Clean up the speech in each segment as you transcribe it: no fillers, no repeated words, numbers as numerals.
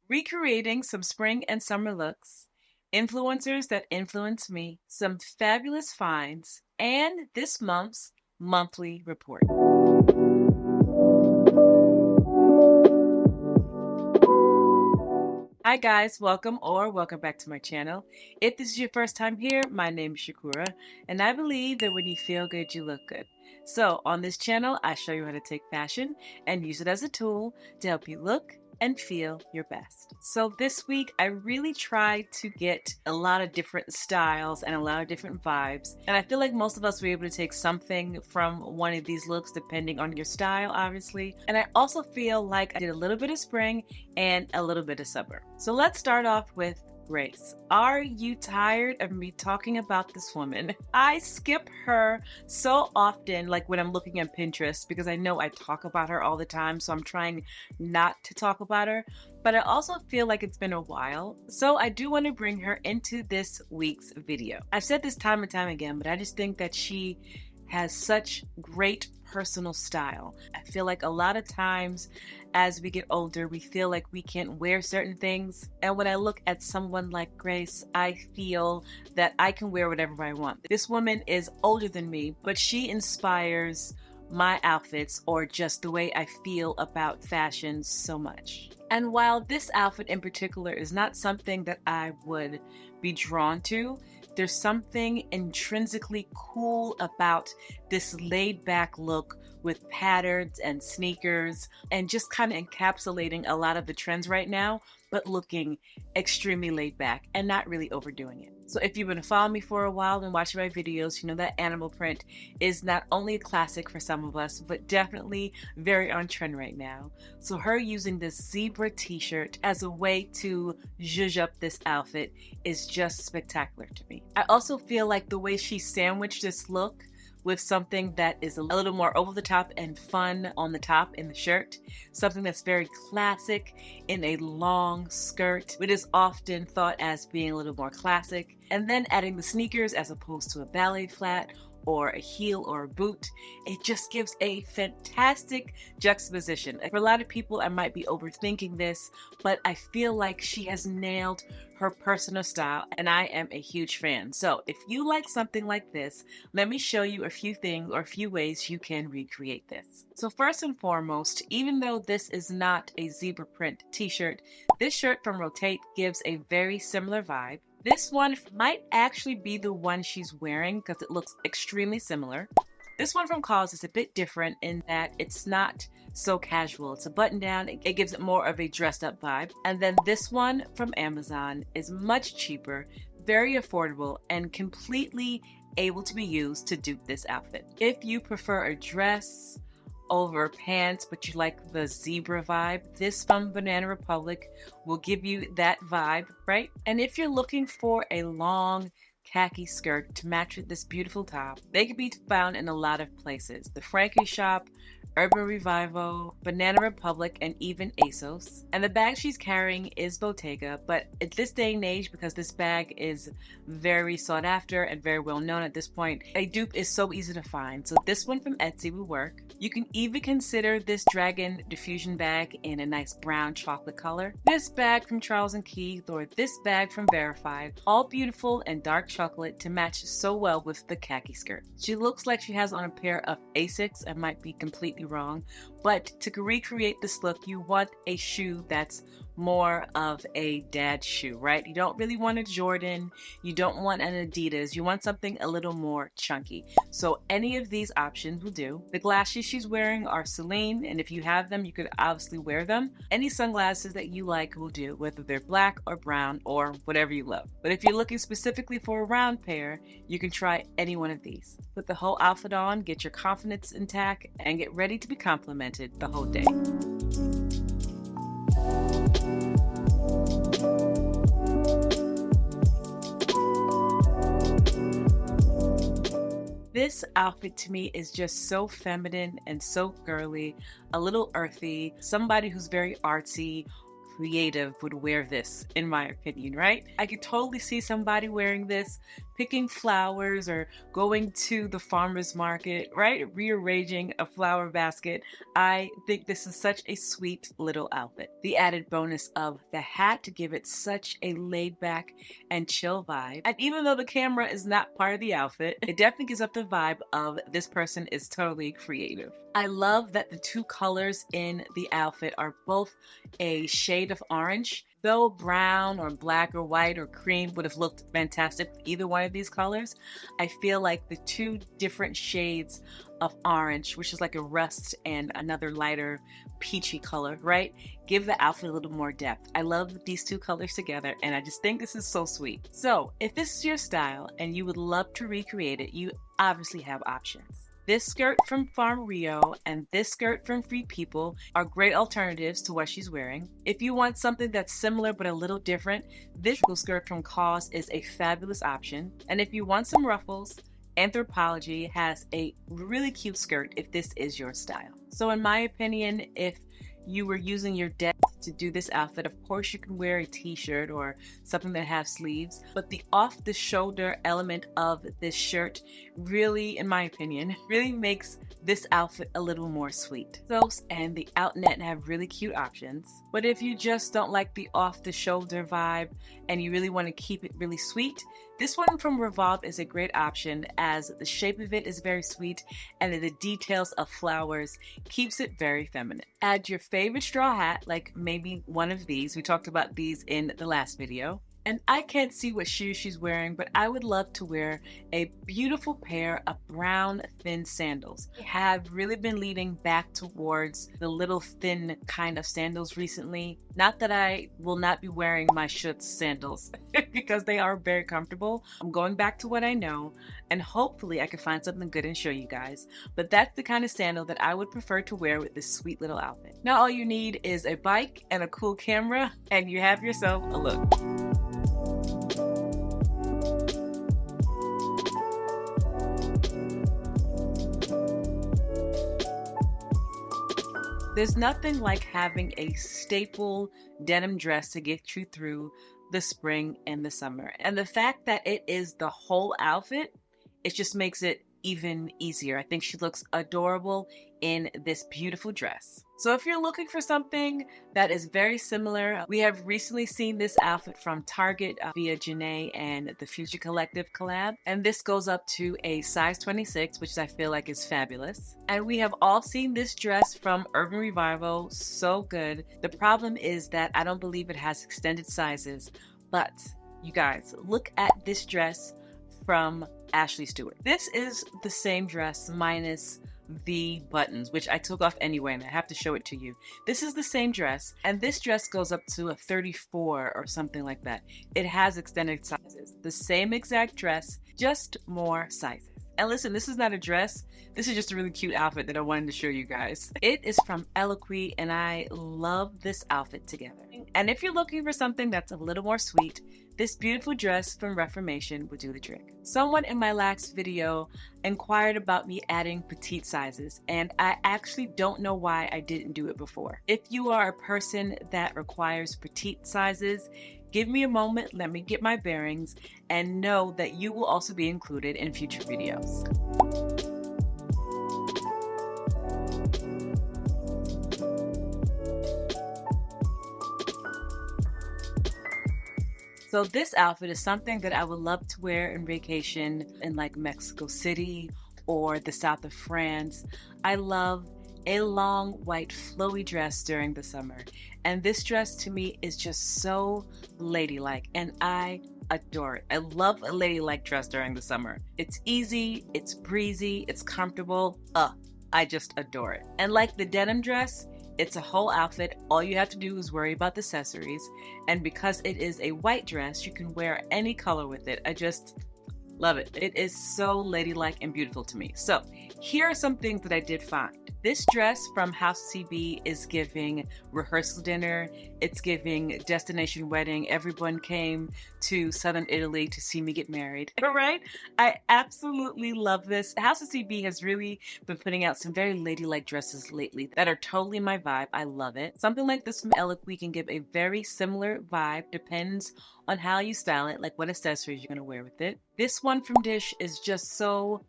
recreating some spring and summer looks, influencers that influence me, some fabulous finds, and this month's monthly report. Hi guys, welcome back to my channel. If this is your first time here, my name is Shakura, and I believe that when you feel good, you look good. So on this channel, I show you how to take fashion and use it as a tool to help you look and feel your best. So this week, I really tried to get a lot of different styles and a lot of different vibes. And I feel like most of us were able to take something from one of these looks depending on your style, obviously. And I also feel like I did a little bit of spring and a little bit of summer. So let's start off with Grace. Are you tired of me talking about this woman? I skip her so often, like when I'm looking at Pinterest, because I know I talk about her all the time, so I'm trying not to talk about her. But I also feel like it's been a while, so I do want to bring her into this week's video. I've said this time and time again, but I just think that she has such great personal style. I feel like a lot of times as we get older, we feel like we can't wear certain things. And when I look at someone like Grace, I feel that I can wear whatever I want. This woman is older than me, but she inspires my outfits or just the way I feel about fashion so much. And while this outfit in particular is not something that I would be drawn to, there's something intrinsically cool about this laid back look with patterns and sneakers and just kind of encapsulating a lot of the trends right now, but looking extremely laid back and not really overdoing it. So if you've been following me for a while and watching my videos, you know that animal print is not only a classic for some of us, but definitely very on trend right now. So her using this zebra t-shirt as a way to zhuzh up this outfit is just spectacular to me. I also feel like the way she sandwiched this look with something that is a little more over the top and fun on the top in the shirt. Something that's very classic in a long skirt, which is often thought as being a little more classic. And then adding the sneakers as opposed to a ballet flat or a heel or a boot, it just gives a fantastic juxtaposition. For a lot of people, I might be overthinking this, but I feel like she has nailed her personal style, and I am a huge fan. So if you like something like this, let me show you a few things or a few ways you can recreate this. So first and foremost, even though this is not a zebra print t-shirt, this shirt from R.E.P.O.R.T gives a very similar vibe. This one might actually be the one she's wearing because it looks extremely similar. This one from COS is a bit different in that it's not so casual. It's a button down. It gives it more of a dressed up vibe. And then this one from Amazon is much cheaper, very affordable, and completely able to be used to dupe this outfit. If you prefer a dress over pants, but you like the zebra vibe, this from Banana Republic will give you that vibe, right? And if you're looking for a long khaki skirt to match with this beautiful top, they can be found in a lot of places. The Frankie Shop, Urban Revival, Banana Republic, and even ASOS. And the bag she's carrying is Bottega, but at this day and age, because this bag is very sought after and very well known at this point, a dupe is so easy to find. So this one from Etsy will work. You can even consider this Dragon Diffusion bag in a nice brown chocolate color, this bag from Charles & Keith, or this bag from Verified, all beautiful and dark chocolate to match so well with the khaki skirt. She looks like she has on a pair of Asics. I might be completely wrong, but to recreate this look, you want a shoe that's more of a dad shoe, right? You don't really want a Jordan, you don't want an Adidas, you want something a little more chunky. So any of these options will do. The glasses she's wearing are Celine, and if you have them, you could obviously wear them. Any sunglasses that you like will do, whether they're black or brown or whatever you love. But if you're looking specifically for a round pair, you can try any one of these. Put the whole outfit on, get your confidence intact, and get ready to be complimented the whole day. This outfit to me is just so feminine and so girly, a little earthy. Somebody who's very artsy, creative would wear this, in my opinion, right? I could totally see somebody wearing this picking flowers or going to the farmer's market, right? Rearranging a flower basket. I think this is such a sweet little outfit. The added bonus of the hat to give it such a laid back and chill vibe. And even though the camera is not part of the outfit, it definitely gives up the vibe of this person is totally creative. I love that the two colors in the outfit are both a shade of orange. Though brown or black or white or cream would have looked fantastic with either one of these colors, I feel like the two different shades of orange, which is like a rust and another lighter peachy color, right, give the outfit a little more depth. I love these two colors together, and I just think this is so sweet. So if this is your style and you would love to recreate it, you obviously have options. This skirt from Farm Rio and this skirt from Free People are great alternatives to what she's wearing. If you want something that's similar but a little different, this skirt from Cause is a fabulous option. And if you want some ruffles, Anthropologie has a really cute skirt if this is your style. So in my opinion, if you were using your depth to do this outfit, of course you can wear a t-shirt or something that has sleeves, but the off-the-shoulder element of this shirt really, in my opinion, really makes this outfit a little more sweet. Those and the Outnet have really cute options, but if you just don't like the off-the-shoulder vibe and you really want to keep it really sweet, this one from Revolve is a great option as the shape of it is very sweet and the details of flowers keeps it very feminine. Add your favorite straw hat, like maybe one of these. We talked about these in the last video. And I can't see what shoes she's wearing, but I would love to wear a beautiful pair of brown thin sandals. I have really been leaning back towards the little thin kind of sandals recently. Not that I will not be wearing my Schutz sandals because they are very comfortable. I'm going back to what I know, and hopefully I can find something good and show you guys. But that's the kind of sandal that I would prefer to wear with this sweet little outfit. Now all you need is a bike and a cool camera, and you have yourself a look. There's nothing like having a staple denim dress to get you through the spring and the summer. And the fact that it is the whole outfit, it just makes it even easier. I think she looks adorable in this beautiful dress. So if you're looking for something that is very similar, we have recently seen this outfit from Target via Janae and the Future Collective collab. And this goes up to a size 26, which I feel like is fabulous. And we have all seen this dress from Urban Revival, so good. The problem is that I don't believe it has extended sizes, but you guys, look at this dress from Ashley Stewart. This is the same dress minus the buttons, which I took off anyway, and I have to show it to you. This is the same dress, and this dress goes up to a 34 or something like that. It has extended sizes. The same exact dress, just more sizes. And listen, this is not a dress. This is just a really cute outfit that I wanted to show you guys. It is from R.E.P.O.R.T, and I love this outfit together. And if you're looking for something that's a little more sweet, this beautiful dress from Reformation would do the trick. Someone in my last video inquired about me adding petite sizes, and I actually don't know why I didn't do it before. If you are a person that requires petite sizes, give me a moment, let me get my bearings, and know that you will also be included in future videos. So this outfit is something that I would love to wear in vacation in like Mexico City or the south of France. I love a long white flowy dress during the summer. And this dress to me is just so ladylike, and I adore it. I love a ladylike dress during the summer. It's easy, it's breezy, it's comfortable. I just adore it. And like the denim dress, it's a whole outfit. All you have to do is worry about the accessories. And because it is a white dress, you can wear any color with it. I just love it. It is so ladylike and beautiful to me. So here are some things that I did find. This dress from House CB is giving rehearsal dinner. It's giving destination wedding. Everyone came to Southern Italy to see me get married. All right? I absolutely love this. House of CB has really been putting out some very ladylike dresses lately that are totally my vibe. I love it. Something like this from R.E.P.O.R.T can give a very similar vibe. Depends on how you style it, like what accessories you're going to wear with it. This one from Dish is just so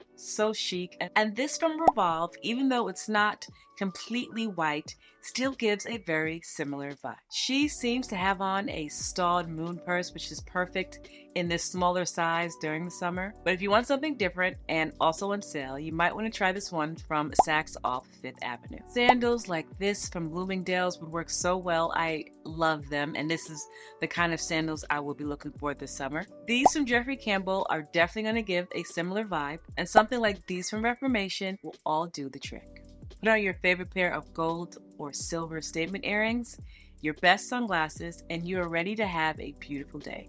chic. And this from Revolve, even though it's not completely white, still gives a very similar vibe. She seems to have on a stalled moon purse, which is perfect in this smaller size during the summer. But if you want something different and also on sale, you might want to try this one from Saks off Fifth Avenue. Sandals like this from Bloomingdale's would work so well. I love them, and this is the kind of sandals I will be looking for this summer. These from Jeffrey Campbell are definitely going to give a similar vibe, and something like these from Reformation will all do the trick. Put on your favorite pair of gold or silver statement earrings, your best sunglasses, and you are ready to have a beautiful day.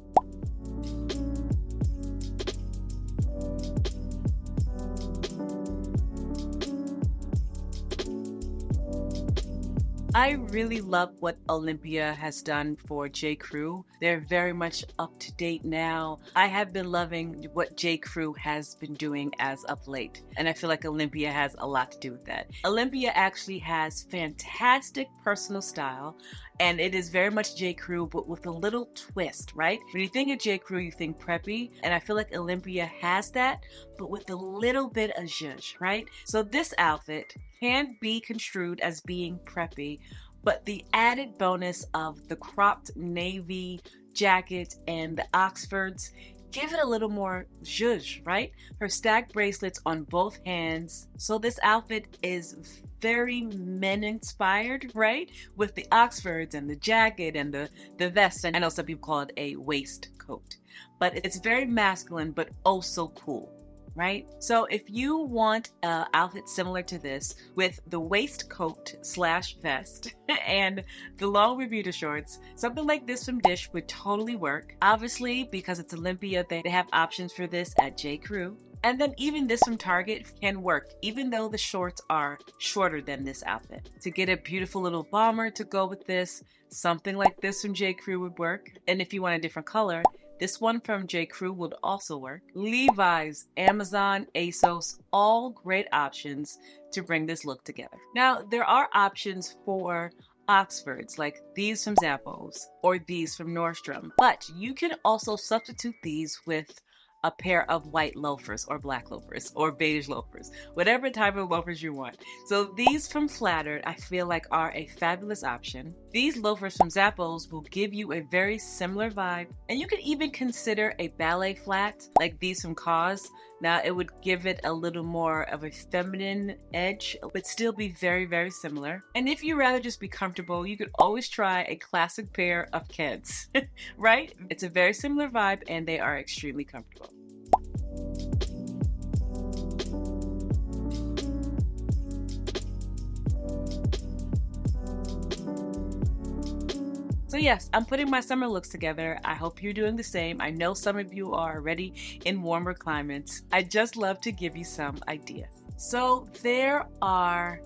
I really love what Olympia has done for J.Crew. They're very much up to date now. I have been loving what J.Crew has been doing as of late, and I feel like Olympia has a lot to do with that. Olympia actually has fantastic personal style, and it is very much J.Crew, but with a little twist, right? When you think of J.Crew, you think preppy, and I feel like Olympia has that, but with a little bit of zhuzh, right? So this outfit can be construed as being preppy, but the added bonus of the cropped navy jacket and the Oxfords give it a little more zhuzh, right? Her stacked bracelets on both hands. So this outfit is very men inspired, right? With the Oxfords and the jacket and the vest. And I know some people call it a waistcoat, but it's very masculine, but oh so cool. Right? So if you want an outfit similar to this with the waistcoat / vest and the long Bermuda shorts, something like this from Dish would totally work. Obviously, because it's Olympia, they have options for this at J.Crew. And then even this from Target can work, even though the shorts are shorter than this outfit. To get a beautiful little bomber to go with this, something like this from J.Crew would work. And if you want a different color, this one from J.Crew would also work. Levi's, Amazon, ASOS, all great options to bring this look together. Now, there are options for Oxfords, like these from Zappos or these from Nordstrom, but you can also substitute these with a pair of white loafers or black loafers or beige loafers, whatever type of loafers you want. So these from Flattered, I feel like are a fabulous option. These loafers from Zappos will give you a very similar vibe, and you could even consider a ballet flat like these from COS. Now it would give it a little more of a feminine edge, but still be very, very similar. And if you rather just be comfortable, you could always try a classic pair of Keds, right? It's a very similar vibe and they are extremely comfortable. So yes, I'm putting my summer looks together. I hope you're doing the same. I know some of you are already in warmer climates. I just love to give you some ideas. So there are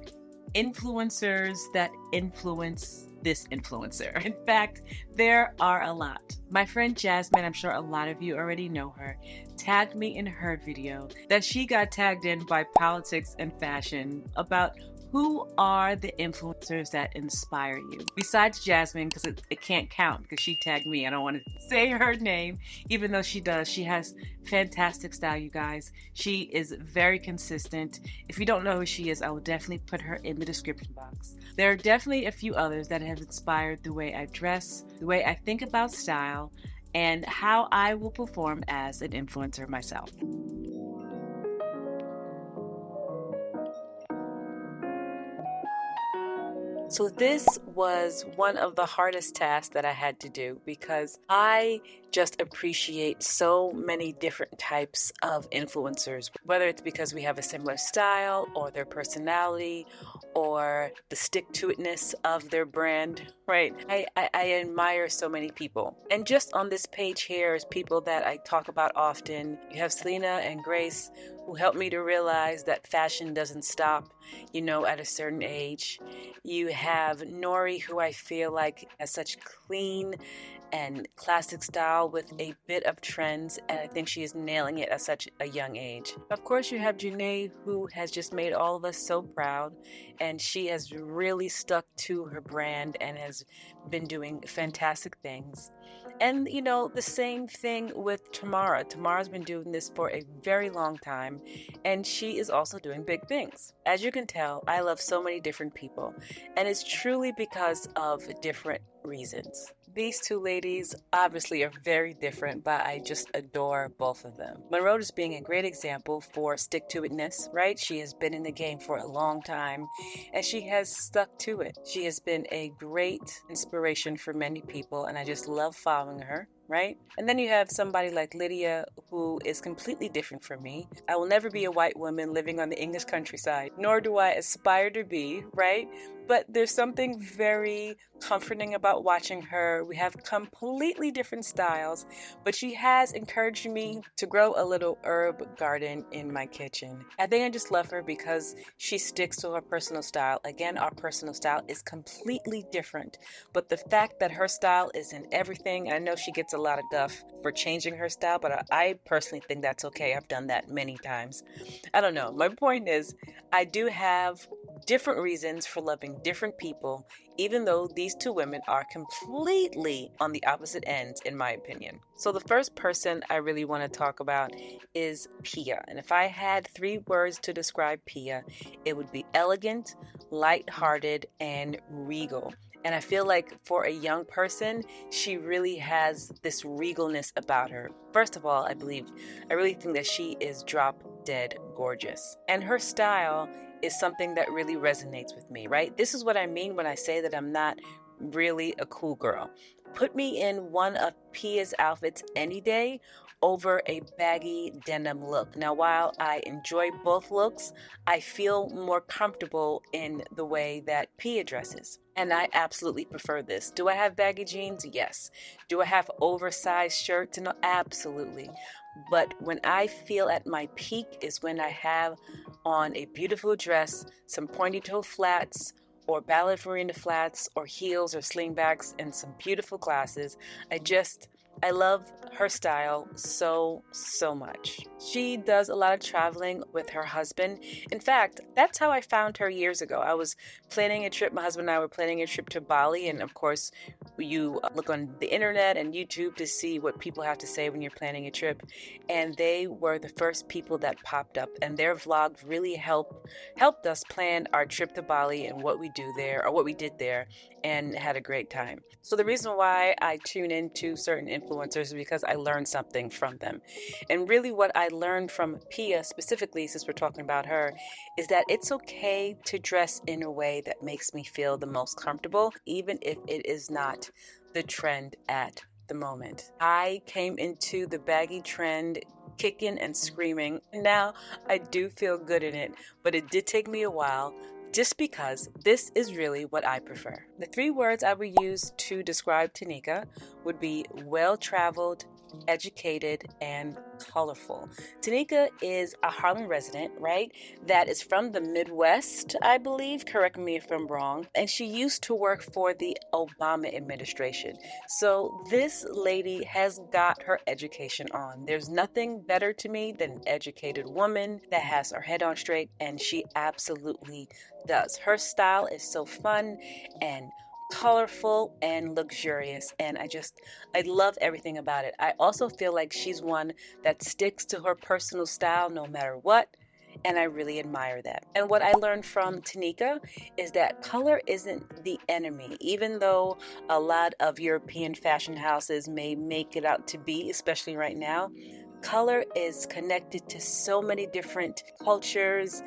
influencers that influence this influencer. In fact, there are a lot. My friend Jasmine, I'm sure a lot of you already know her, tagged me in her video that she got tagged in by Politics and Fashion about who are the influencers that inspire you? Besides Jasmine, because it can't count because she tagged me. I don't want to say her name, even though she does. She has fantastic style, you guys. She is very consistent. If you don't know who she is, I will definitely put her in the description box. There are definitely a few others that have inspired the way I dress, the way I think about style, and how I will perform as an influencer myself. So this was one of the hardest tasks that I had to do because I just appreciate so many different types of influencers, whether it's because we have a similar style or their personality or the stick-to-itness of their brand, right? I admire so many people. And just on this page here is people that I talk about often. You have Selena and Grace, who helped me to realize that fashion doesn't stop, at a certain age. You have Nori, who I feel like has such clean and classic style with a bit of trends, and I think she is nailing it at such a young age. Of course, you have Janae, who has just made all of us so proud, and she has really stuck to her brand and has been doing fantastic things. And the same thing with Tamara. Tamara's been doing this for a very long time, and she is also doing big things. As you can tell, I love so many different people, and it's truly because of different reasons. These two ladies obviously are very different, but I just adore both of them. Monroe is being a great example for stick-to-itness, right? She has been in the game for a long time, and she has stuck to it. She has been a great inspiration for many people, and I just love following her. Right? And then you have somebody like Lydia, who is completely different from me. I will never be a white woman living on the English countryside, nor do I aspire to be, right? But there's something very comforting about watching her. We have completely different styles, but she has encouraged me to grow a little herb garden in my kitchen. I think I just love her because she sticks to her personal style. Again, our personal style is completely different, but the fact that her style is in everything, I know she gets a lot of guff for changing her style, but I personally think that's okay. I've done that many times. I don't know. My point is, I do have different reasons for loving different people, even though these two women are completely on the opposite ends, in my opinion. So the first person I really want to talk about is Pia. And if I had 3 words to describe Pia, it would be elegant, lighthearted, and regal. And I feel like for a young person, she really has this regalness about her. First of all, I really think that she is drop dead gorgeous. And her style is something that really resonates with me, right? This is what I mean when I say that I'm not really a cool girl. Put me in one of Pia's outfits any day over a baggy denim look. Now, while I enjoy both looks, I feel more comfortable in the way that Pia dresses. And I absolutely prefer this. Do I have baggy jeans? Yes. Do I have oversized shirts? No, absolutely. But when I feel at my peak is when I have on a beautiful dress, some pointy toe flats, or ballerina flats, or heels, or slingbacks, and some beautiful glasses. I love her style so much. She does a lot of traveling with her husband. In fact, that's how I found her years ago. I was planning a trip. My husband and I were planning a trip to Bali, and of course, you look on the internet and YouTube to see what people have to say when you're planning a trip, and they were the first people that popped up, and their vlog really helped us plan our trip to Bali and what we do there, or what we did there, and had a great time. So the reason why I tune into certain influencers is because I learned something from them. And really what I learned from Pia specifically, since we're talking about her, is that it's okay to dress in a way that makes me feel the most comfortable, even if it is not the trend at the moment. I came into the baggy trend kicking and screaming. Now I do feel good in it, but it did take me a while, just because this is really what I prefer. The 3 words I would use to describe Tanika would be well-traveled, educated, and colorful. Tanika is a Harlem resident, right? That is from the Midwest, I believe. Correct me if I'm wrong. And she used to work for the Obama administration. So this lady has got her education on. There's nothing better to me than an educated woman that has her head on straight, and she absolutely does. Her style is so fun and colorful and luxurious, and I love everything about it. I also feel like she's one that sticks to her personal style no matter what, and I really admire that. And what I learned from Tanika is that color isn't the enemy, even though a lot of European fashion houses may make it out to be, especially right now. Color is connected to so many different cultures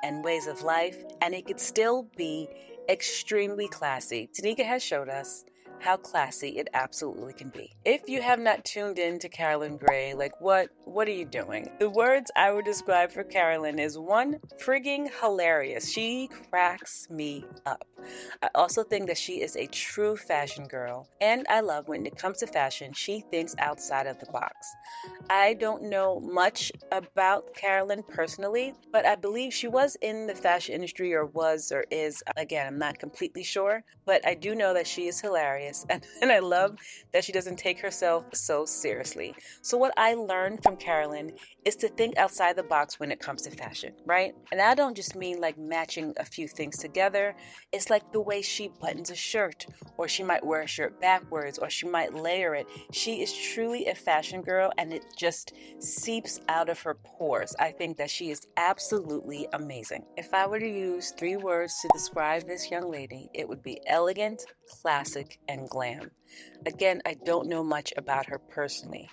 and ways of life, and it could still be extremely classy. Tanika has showed us how classy it absolutely can be. If you have not tuned in to Carolyn Gray, what are you doing? The words I would describe for Carolyn is 1, frigging hilarious. She cracks me up. I also think that she is a true fashion girl, and I love when it comes to fashion, she thinks outside of the box. I don't know much about Carolyn personally, but I believe she was in the fashion industry or was or is. Again, I'm not completely sure, but I do know that she is hilarious and I love that she doesn't take herself so seriously. So what I learned from Carolyn is to think outside the box when it comes to fashion, right? And I don't just mean like matching a few things together. It's like the way she buttons a shirt, or she might wear a shirt backwards, or she might layer it. She is truly a fashion girl, and it just seeps out of her pores. I think that she is absolutely amazing. If I were to use 3 words to describe this young lady, it would be elegant, classic, and glam. Again, I don't know much about her personally,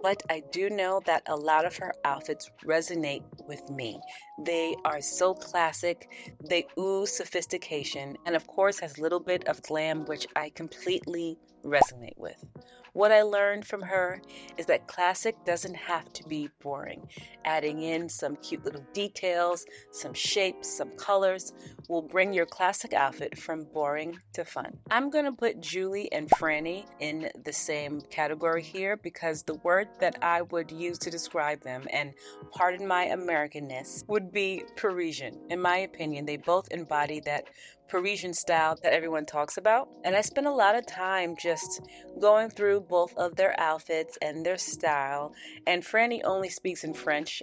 but I do know that a lot of her outfits resonate with me. They are so classic, they ooze sophistication, and of course has a little bit of glam, which I completely resonate with. What I learned from her is that classic doesn't have to be boring. Adding in some cute little details, some shapes, some colors will bring your classic outfit from boring to fun. I'm going to put Julie and Franny in the same category here because the word that I would use to describe them, and pardon my Americanness, would be Parisian. In my opinion, they both embody that Parisian style that everyone talks about. And I spent a lot of time just going through both of their outfits and their style. And Franny only speaks in French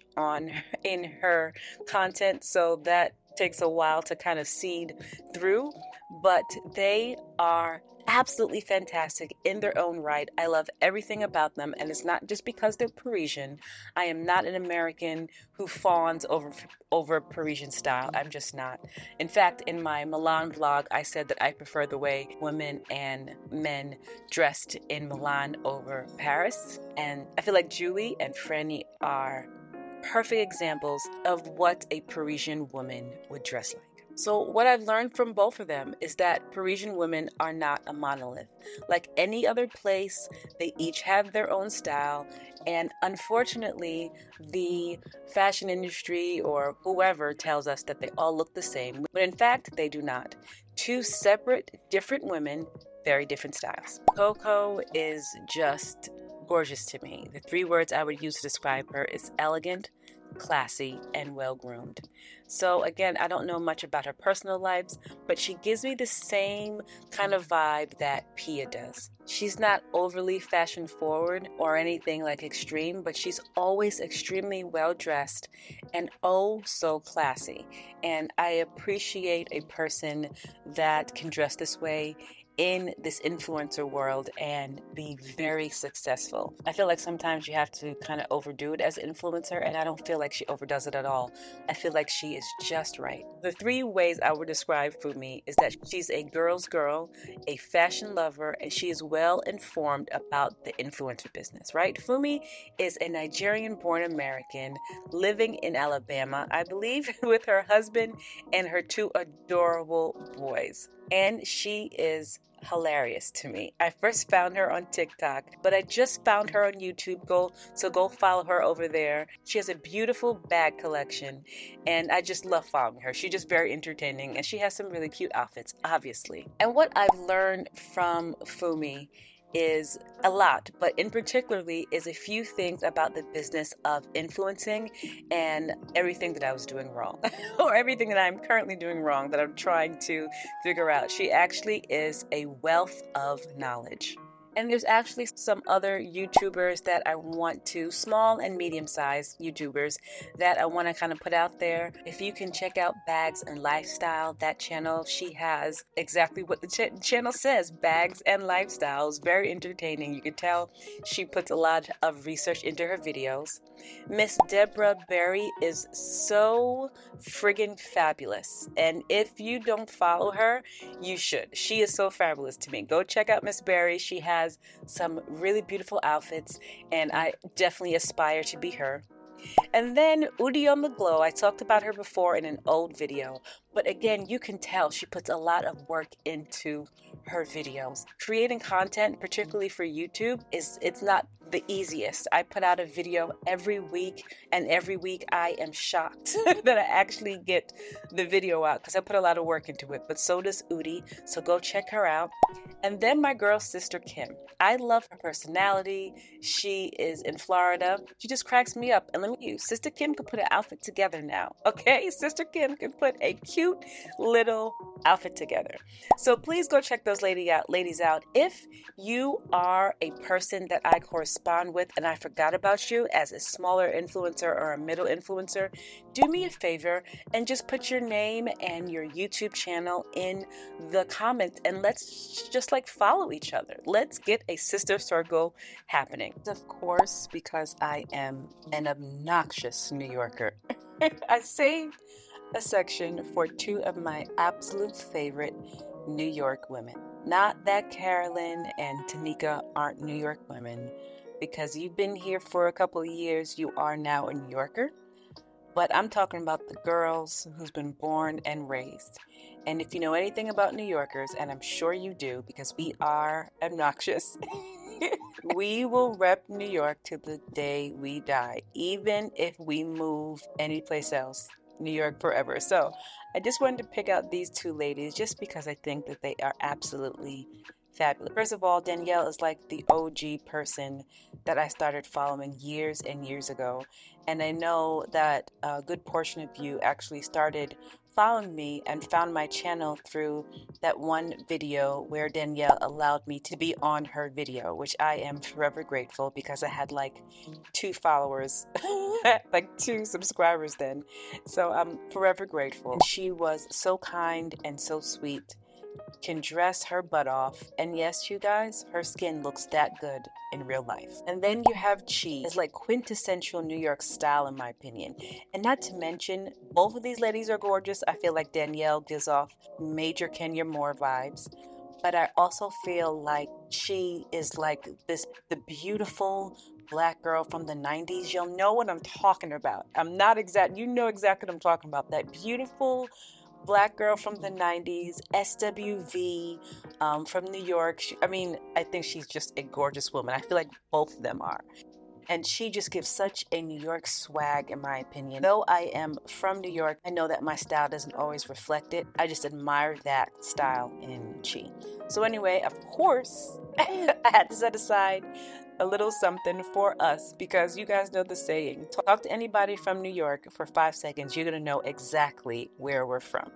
in her content, so that takes a while to kind of seed through, but they are absolutely fantastic in their own right. I love everything about them, and it's not just because they're Parisian. I am not an American who fawns over Parisian style. I'm just not. In fact, in my Milan vlog, I said that I prefer the way women and men dressed in Milan over Paris, and I feel like Julie and Franny are perfect examples of what a Parisian woman would dress like. So what I've learned from both of them is that Parisian women are not a monolith. Like any other place, they each have their own style, and unfortunately, the fashion industry or whoever tells us that they all look the same, but in fact, they do not. 2 separate, different women, very different styles. Coco is just gorgeous to me. The 3 words I would use to describe her is elegant, classy, and well-groomed. So again, I don't know much about her personal lives, but she gives me the same kind of vibe that Pia does. She's not overly fashion forward or anything like extreme, but she's always extremely well dressed and oh so classy. And I appreciate a person that can dress this way in this influencer world and be very successful. I feel like sometimes you have to kind of overdo it as an influencer, and I don't feel like she overdoes it at all. I feel like she is just right. The 3 ways I would describe Fumi is that she's a girl's girl, a fashion lover, and she is well informed about the influencer business, right? Fumi is a Nigerian-born American living in Alabama, I believe, with her husband and her 2 adorable boys. And she is hilarious to me. I first found her on TikTok, but I just found her on YouTube. Go follow her over there. She has a beautiful bag collection, and I just love following her. She's just very entertaining, and she has some really cute outfits, obviously. And what I've learned from Fumi is a lot, but in particularly is a few things about the business of influencing and everything that I was doing wrong or everything that I'm currently doing wrong that I'm trying to figure out. She actually is a wealth of knowledge. And there's actually some other YouTubers that I want to, small and medium-sized YouTubers that I want to kind of put out there. If you can check out Bags and Lifestyle, that channel, she has exactly what the channel says, Bags and Lifestyles. Very entertaining. You can tell she puts a lot of research into her videos. Miss Deborah Berry is so friggin' fabulous. And if you don't follow her, you should. She is so fabulous to me. Go check out Miss Berry. She has some really beautiful outfits, and I definitely aspire to be her. And then Udi on the Glow, I talked about her before in an old video, but again, you can tell she puts a lot of work into her videos. Creating content, particularly for YouTube, it's not the easiest. I put out a video every week, and every week I am shocked that I actually get the video out because I put a lot of work into it, but so does Udi, so go check her out. And then my girl, Sister Kim. I love her personality. She is in Florida. She just cracks me up. And let me tell you, Sister Kim can put an outfit together now, okay? Sister Kim can put a cute little outfit together. So please go check those ladies out. If you are a person that I correspond with and I forgot about you as a smaller influencer or a middle influencer, do me a favor and just put your name and your YouTube channel in the comments, and let's just like follow each other. Let's get a sister circle happening. Of course, because I am an obnoxious New Yorker, I saved a section for two of my absolute favorite New York women. Not that Carolyn and Tanika aren't New York women, because you've been here for a couple of years, you are now a New Yorker. But I'm talking about the girls who's been born and raised. And if you know anything about New Yorkers, and I'm sure you do because we are obnoxious, we will rep New York to the day we die, even if we move anyplace else. New York forever. So I just wanted to pick out these two ladies just because I think that they are absolutely fabulous. First of all, Danielle is like the OG person that I started following years and years ago. And I know that a good portion of you actually started following me and found my channel through that one video where Danielle allowed me to be on her video, which I am forever grateful because I had like 2 followers, like 2 subscribers then. So I'm forever grateful. She was so kind and so sweet, can dress her butt off, and yes, you guys, her skin looks that good in real life. And then you have Chi. It's like quintessential New York style in my opinion. And not to mention, both of these ladies are gorgeous. I feel like Danielle gives off major Kenya Moore vibes, but I also feel like Chi is like the beautiful Black girl from the 90s. You'll know what I'm talking about. You know exactly what I'm talking about. That beautiful Black girl from the 90s, SWV, from New York. I think she's just a gorgeous woman. I feel like both of them are. And she just gives such a New York swag, in my opinion. Though I am from New York, I know that my style doesn't always reflect it. I just admire that style in Chi. So anyway, of course, I had to set aside a little something for us because you guys know the saying, talk to anybody from New York for 5 seconds, you're going to know exactly where we're from.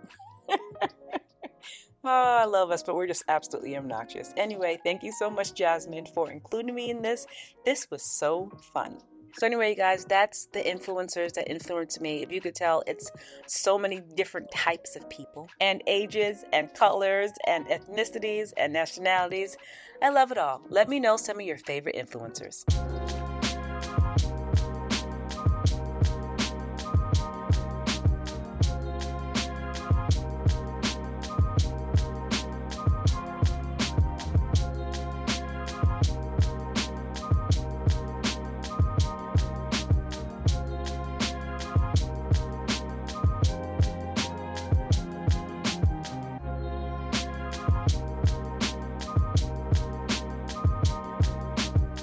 Oh, I love us, but we're just absolutely obnoxious. Anyway, thank you so much, Jasmine, for including me in this. This was so fun. So anyway, you guys, that's the influencers that influenced me. If you could tell, it's so many different types of people and ages and colors and ethnicities and nationalities. I love it all. Let me know some of your favorite influencers.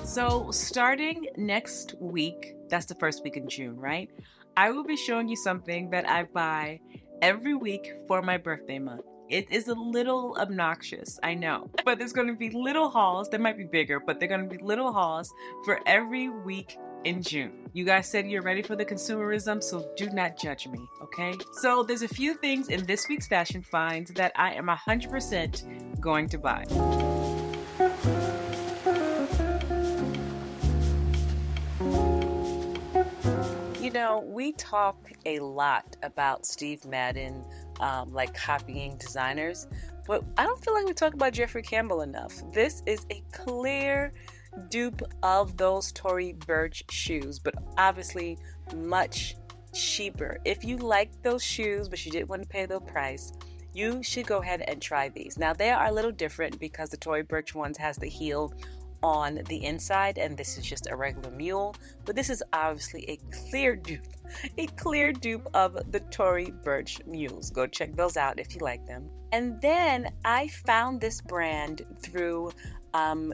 So starting next week, that's the first week in June, right? I will be showing you something that I buy every week for my birthday month. It is a little obnoxious, I know, but there's going to be little hauls. They might be bigger, but they're going to be little hauls for every week in June. You guys said you're ready for the consumerism, so do not judge me, okay? So there's a few things in this week's fashion finds that I am 100% going to buy. You know, we talk a lot about Steve Madden, like copying designers, but I don't feel like we talk about Jeffrey Campbell enough. This is a clear dupe of those Tory Burch shoes, but obviously much cheaper. If you like those shoes, but you didn't want to pay the price, you should go ahead and try these. Now, they are a little different because the Tory Burch ones has the heel on the inside, and this is just a regular mule, but this is obviously a clear dupe of the Tory Burch mules. Go check those out if you like them. And then I found this brand through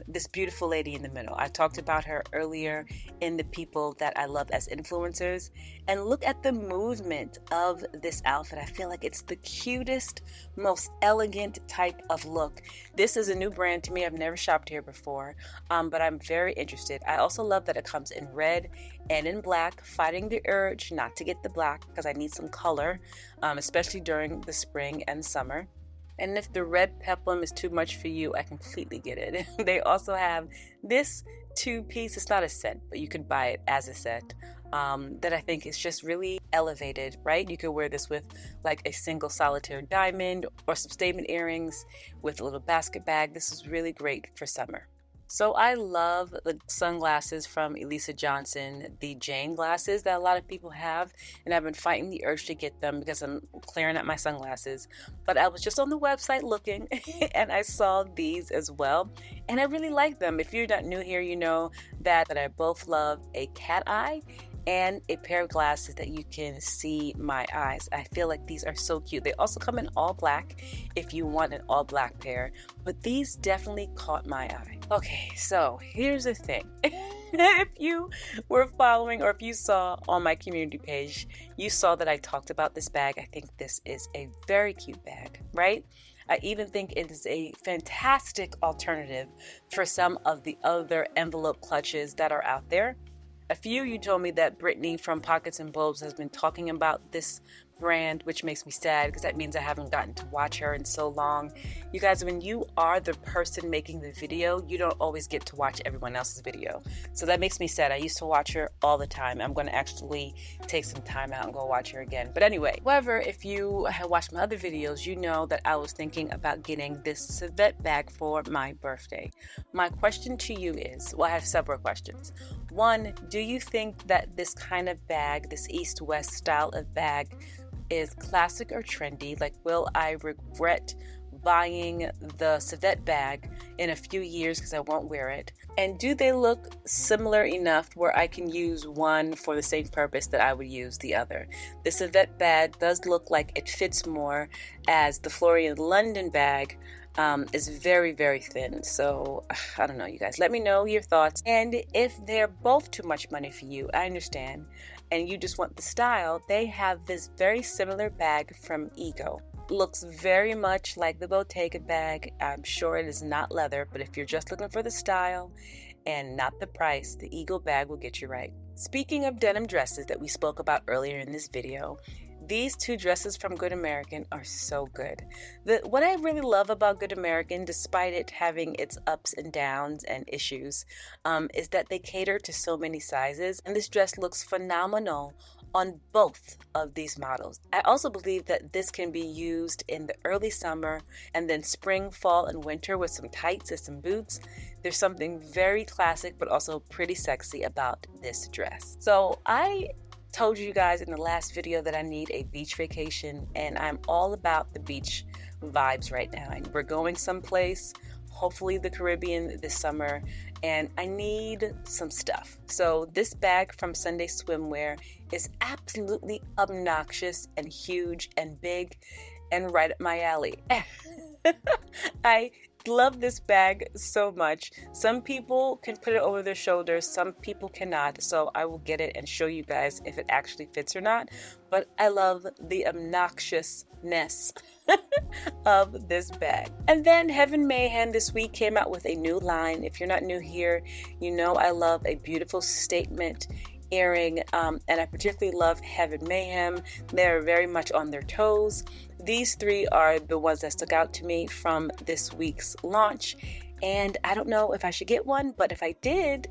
this beautiful lady in the middle. I talked about her earlier in the people that I love as influencers. And look at the movement of this outfit. I feel like it's the cutest, most elegant type of look. This is a new brand to me. I've never shopped here before, but I'm very interested. I also love that it comes in red and in black, fighting the urge not to get the black because I need some color, especially during the spring and summer. And if the red peplum is too much for you, I completely get it. They also have this two-piece, it's not a set, but you can buy it as a set, that I think is just really elevated, right? You could wear this with like a single solitaire diamond or some statement earrings with a little basket bag. This is really great for summer. So I love the sunglasses from Elisa Johnson, the Jane glasses that a lot of people have, and I've been fighting the urge to get them because I'm clearing out my sunglasses. But I was just on the website looking and I saw these as well, and I really like them. If you're not new here, you know that I both love a cat eye and a pair of glasses that you can see my eyes. I feel like these are so cute. They also come in all black if you want an all black pair, but these definitely caught my eye. Okay, so here's the thing. If you were following or if you saw on my community page, you saw that I talked about this bag. I think this is a very cute bag, right? I even think it is a fantastic alternative for some of the other envelope clutches that are out there. A few you told me that Brittany from Pockets and Bulbs has been talking about this brand, which makes me sad because that means I haven't gotten to watch her in so long. You guys, when you are the person making the video, you don't always get to watch everyone else's video. So that makes me sad. I used to watch her all the time. I'm going to actually take some time out and go watch her again. But anyway, however, if you have watched my other videos, you know that I was thinking about getting this civet bag for my birthday. My question to you is, well, I have several questions. One, do you think that this kind of bag, this East-West style of bag, is classic or trendy? Like, will I regret buying the civet bag in a few years because I won't wear it? And do they look similar enough where I can use one for the same purpose that I would use the other? The civet bag does look like it fits more, as the Florian London bag is very, very thin. So I don't know, you guys, let me know your thoughts. And if they're both too much money for you, I understand, and you just want the style, they have this very similar bag from Ego. Looks very much like the Bottega bag. I'm sure it is not leather, but if you're just looking for the style and not the price, the Ego bag will get you right. Speaking of denim dresses that we spoke about earlier in this video, these two dresses from Good American are so good. What I really love about Good American, despite it having its ups and downs and issues, is that they cater to so many sizes, and this dress looks phenomenal on both of these models. I also believe that this can be used in the early summer and then spring, fall, and winter with some tights and some boots. There's something very classic but also pretty sexy about this dress. So I told you guys in the last video that I need a beach vacation, and I'm all about the beach vibes right now. And we're going someplace, hopefully the Caribbean this summer, and I need some stuff. So this bag from Sunday Swimwear is absolutely obnoxious and huge and big and right up my alley. I love this bag so much. Some people can put it over their shoulders, some people cannot, so I will get it and show you guys if it actually fits or not. But I love the obnoxiousness of this bag. And then Heaven Mayhem this week came out with a new line. If you're not new here, you know I love a beautiful statement earring, and I particularly love Heaven Mayhem. They're very much on their toes. These three are the ones that stuck out to me from this week's launch, and I don't know if I should get one, but if I did,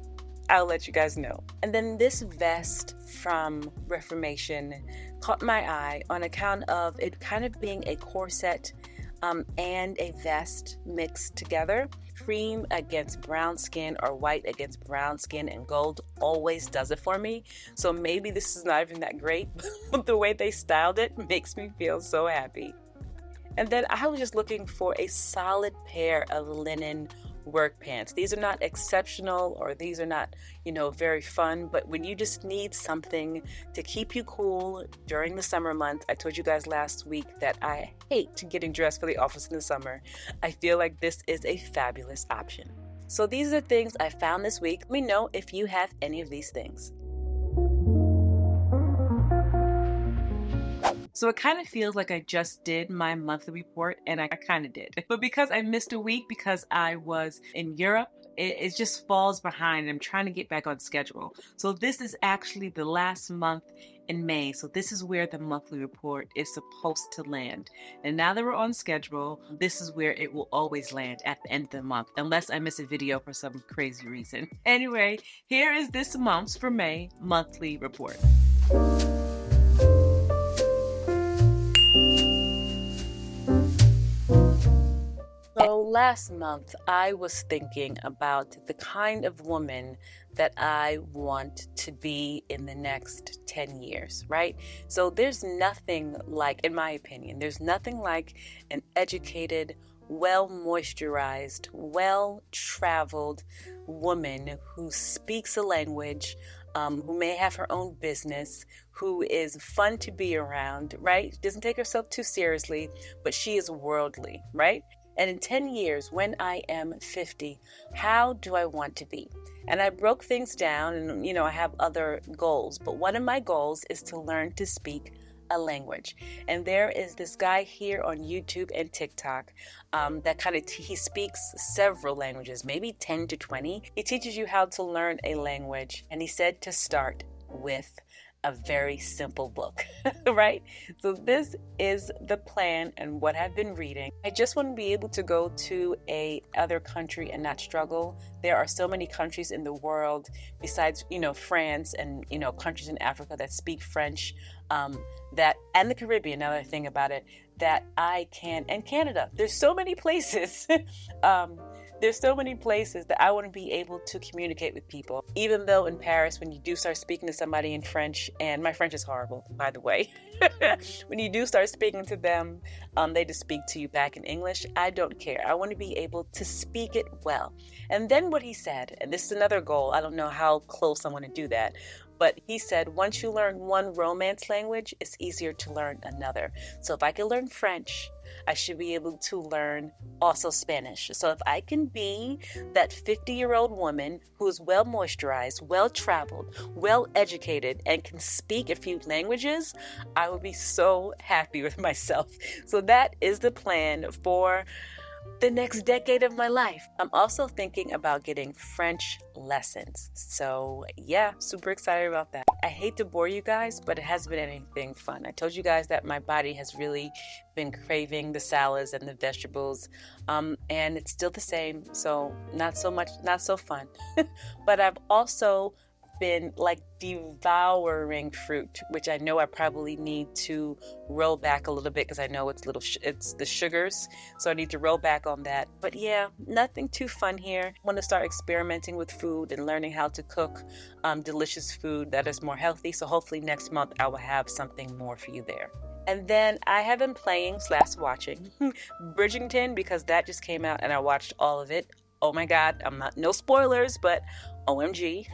I'll let you guys know. And then this vest from Reformation caught my eye on account of it kind of being a corset and a vest mixed together. Cream against brown skin or white against brown skin, and gold always does it for me. So maybe this is not even that great, but the way they styled it makes me feel so happy. And then I was just looking for a solid pair of linen work pants. These are not exceptional, or these are not, very fun, but when you just need something to keep you cool during the summer months, I told you guys last week that I hate getting dressed for the office in the summer. I feel like this is a fabulous option. So these are things I found this week. Let me know if you have any of these things. So it kind of feels like I just did my monthly report, and I kind of did. But because I missed a week because I was in Europe, it just falls behind. I'm trying to get back on schedule. So this is actually the last month in May. So this is where the monthly report is supposed to land. And now that we're on schedule, this is where it will always land at the end of the month, unless I miss a video for some crazy reason. Anyway, here is this month's for May monthly report. So last month, I was thinking about the kind of woman that I want to be in the next 10 years, right? So there's nothing like, in my opinion, there's nothing like an educated, well-moisturized, well-traveled woman who speaks a language, who may have her own business, who is fun to be around, right? Doesn't take herself too seriously, but she is worldly, right? And in 10 years, when I am 50, how do I want to be? And I broke things down and, I have other goals. But one of my goals is to learn to speak a language. And there is this guy here on YouTube and TikTok that he speaks several languages, maybe 10 to 20. He teaches you how to learn a language. And he said to start with a very simple book, right? So this is the plan and what I've been reading. I just want to be able to go to a other country and not struggle. There are so many countries in the world besides, France and, countries in Africa that speak French, and the Caribbean, another thing about it, that I can, and Canada. There's so many places. There's so many places that I want to be able to communicate with people. Even though in Paris, when you do start speaking to somebody in French, and my French is horrible, by the way. When you do start speaking to them, they just speak to you back in English. I don't care. I want to be able to speak it well. And then what he said, and this is another goal, I don't know how close I want to do that, but he said, once you learn one romance language, it's easier to learn another. So if I can learn French, I should be able to learn also Spanish. So if I can be that 50-year-old woman who is well moisturized, well traveled, well educated, and can speak a few languages, I will be so happy with myself. So that is the plan for the next decade of my life. I'm also thinking about getting French lessons. So yeah, super excited about that. I hate to bore you guys, but it hasn't been anything fun. I told you guys that my body has really been craving the salads and the vegetables, and it's still the same. So not so fun. But I've also been like devouring fruit, which I know I probably need to roll back a little bit because I know it's the sugars, so I need to roll back on that. But yeah, nothing too fun here. I want to start experimenting with food and learning how to cook delicious food that is more healthy. So hopefully next month I will have something more for you there. And then I have been playing/watching Bridgerton because that just came out and I watched all of it. Oh my God, no spoilers, but OMG.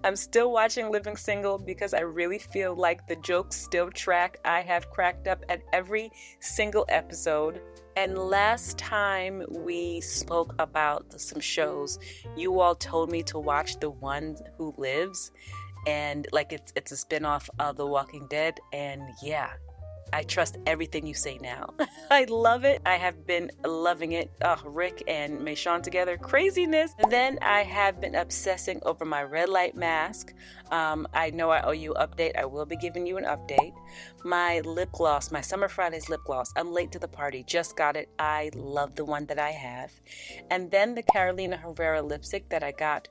I'm still watching Living Single because I really feel like the jokes still track. I have cracked up at every single episode. And last time we spoke about some shows, you all told me to watch The One Who Lives. And like it's a spinoff of The Walking Dead. And yeah, I trust everything you say now. I love it. I have been loving it. Rick and Michonne together, craziness. And then I have been obsessing over my red light mask. I know I owe you an update. I will be giving you an update. My lip gloss, my Summer Fridays lip gloss. I'm late to the party. Just got it. I love the one that I have. And then the Carolina Herrera lipstick that I got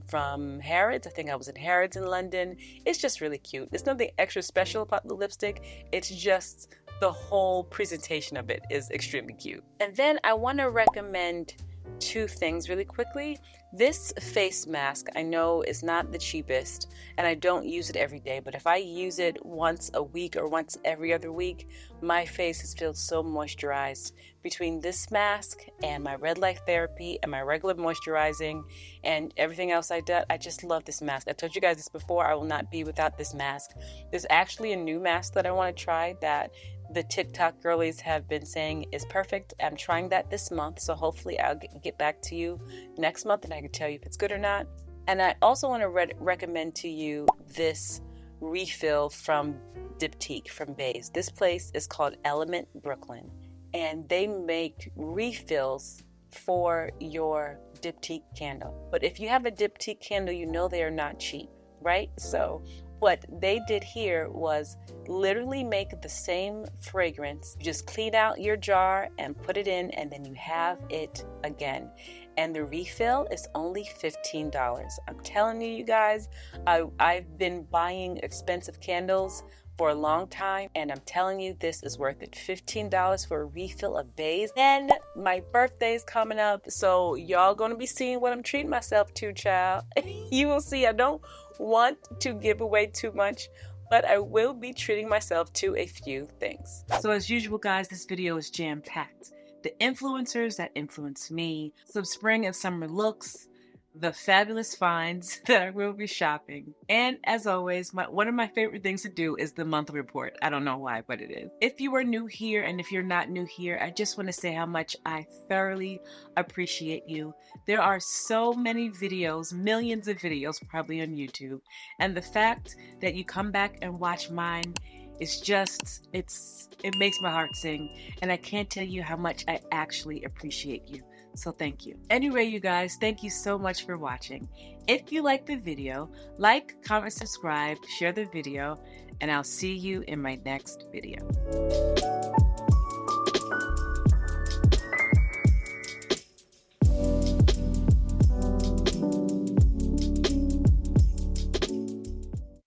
from Harrods. I think I was in Harrods in London. It's just really cute. There's nothing extra special about the lipstick. It's just the whole presentation of it is extremely cute. And then I want to recommend two things really quickly. This face mask I know is not the cheapest and I don't use it every day, but if I use it once a week or once every other week, my face feels so moisturized. Between this mask and my red light therapy and my regular moisturizing and everything else I did, I just love this mask. I told you guys this before, I will not be without this mask. There's actually a new mask that I want to try that the TikTok girlies have been saying is perfect. I'm trying that this month, so hopefully I'll get back to you next month and I can tell you if it's good or not. And I also want to recommend to you this refill from D.E.T from Bays. This place is called Element Brooklyn, and they make refills for your D.E.T candle. But if you have a D.E.T candle, you know they are not cheap, right? So what they did here was literally make the same fragrance. You just clean out your jar and put it in, and then you have it again. And the refill is only $15. I'm telling you guys, I've been buying expensive candles for a long time, and I'm telling you, this is worth it. $15 for a refill of Bays. And my birthday's coming up, so y'all gonna be seeing what I'm treating myself to, child. You will see. I don't want to give away too much, but I will be treating myself to a few things. So as usual, guys, this video is jam-packed. The influencers that influence me, some spring and summer looks, the fabulous finds that I will be shopping. And as always, one of my favorite things to do is the monthly report. I don't know why, but it is. If you are new here, and if you're not new here, I just want to say how much I thoroughly appreciate you. There are so many videos, millions of videos probably on YouTube. And the fact that you come back and watch mine, it's just, it makes my heart sing, and I can't tell you how much I actually appreciate you. So thank you. Anyway, you guys, thank you so much for watching. If you like the video, like, comment, subscribe, share the video, and I'll see you in my next video.